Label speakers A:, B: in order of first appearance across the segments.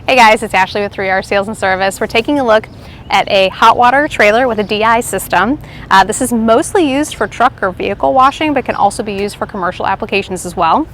A: Hey guys, it's Ashley with 3R Sales and Service. We're taking a look at a hot water trailer with a DI system. This is mostly used for truck or vehicle washing, but can also be used for commercial applications as well.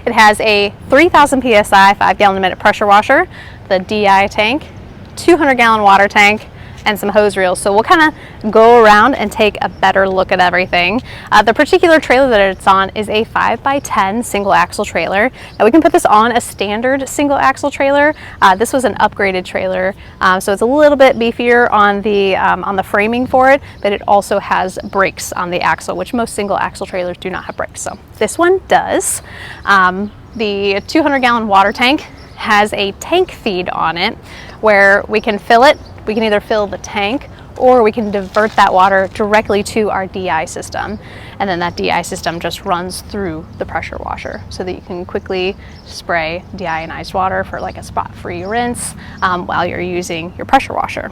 A: It has a 3,000 PSI 5-gallon a minute pressure washer, the DI tank, 200-gallon water tank, and some hose reels. So we'll kind of go around and take a better look at everything. The particular trailer that it's on is a 5x10 single axle trailer. Now we can put this on a standard single axle trailer. This was an upgraded trailer, so it's a little bit beefier on the framing for it, but it also has brakes on the axle, which most single axle trailers do not have brakes. So this one does. The 200-gallon water tank has a tank feed on it where we can fill it. We can either fill the tank or we can divert that water directly to our DI system. And then that DI system just runs through the pressure washer so that you can quickly spray deionized water for like a spot-free rinse while you're using your pressure washer.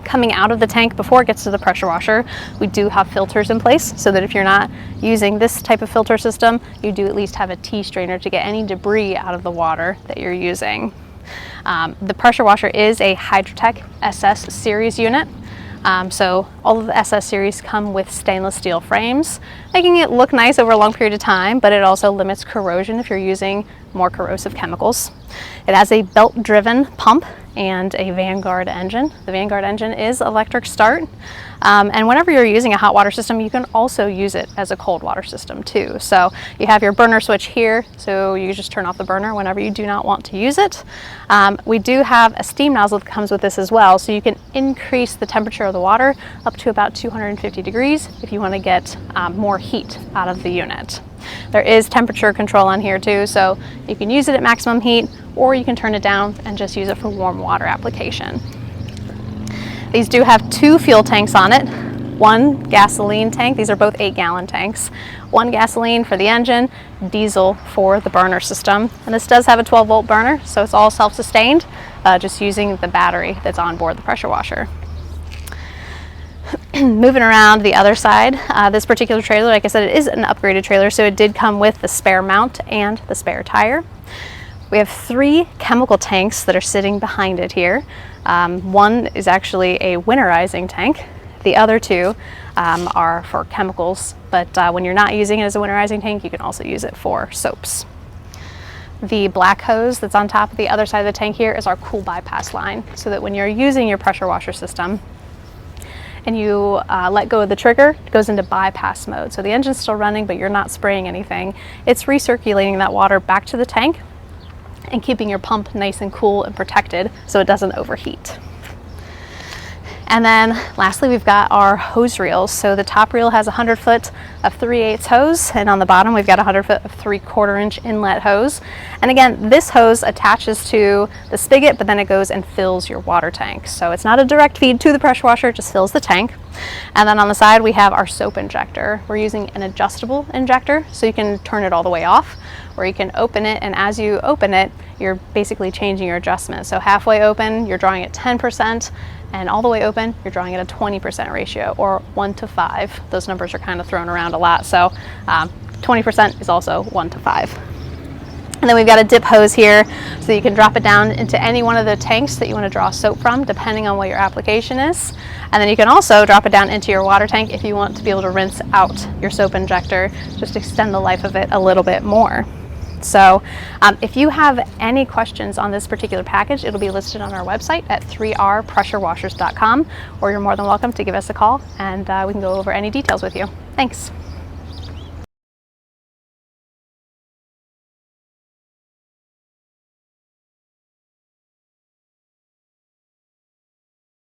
A: Coming out of the tank before it gets to the pressure washer, we do have filters in place so that if you're not using this type of filter system, you do at least have a T-strainer to get any debris out of the water that you're using. The pressure washer is a Hydro Tek SS Series unit. So all of the SS series come with stainless steel frames, making it look nice over a long period of time, but it also limits corrosion if you're using more corrosive chemicals. It has a belt-driven pump and a Vanguard engine. The Vanguard engine is electric start. And whenever you're using a hot water system, you can also use it as a cold water system too. So you have your burner switch here, so you just turn off the burner whenever you do not want to use it. We do have a steam nozzle that comes with this as well, so you can increase the temperature of the water up to about 250 degrees if you want to get more heat out of the unit. There is temperature control on here too, so you can use it at maximum heat or you can turn it down and just use it for warm water application. These do have 2 fuel tanks on it, 1 gasoline tank. These are both 8-gallon tanks. 1 gasoline for the engine, diesel for the burner system. And this does have a 12-volt burner, so it's all self-sustained, just using the battery that's on board the pressure washer. Moving around the other side, this particular trailer, like I said, it is an upgraded trailer, so it did come with the spare mount and the spare tire. We have 3 chemical tanks that are sitting behind it here. One is actually a winterizing tank. The other 2 are for chemicals, but when you're not using it as a winterizing tank, you can also use it for soaps. The black hose that's on top of the other side of the tank here is our cool bypass line, so that when you're using your pressure washer system and you let go of the trigger, it goes into bypass mode. So the engine's still running, but you're not spraying anything. It's recirculating that water back to the tank and keeping your pump nice and cool and protected so it doesn't overheat. And then lastly, we've got our hose reels. So the top reel has 100 foot of 3/8 hose, and on the bottom we've got 100 foot of 3/4 inch inlet hose. And again, this hose attaches to the spigot, but then it goes and fills your water tank. So it's not a direct feed to the pressure washer, it just fills the tank. And then on the side we have our soap injector. We're using an adjustable injector, so you can turn it all the way off, or you can open it, and as you open it, you're basically changing your adjustment. So halfway open, you're drawing at 10%, and all the way open, you're drawing at a 20% ratio, or 1 to 5. Those numbers are kind of thrown around a lot, so 20% is also 1 to 5. And then we've got a dip hose here, so you can drop it down into any one of the tanks that you want to draw soap from, depending on what your application is. And then you can also drop it down into your water tank if you want to be able to rinse out your soap injector, just extend the life of it a little bit more. So if you have any questions on this particular package, it'll be listed on our website at 3rpressurewashers.com, or you're more than welcome to give us a call and we can go over any details with you. Thanks.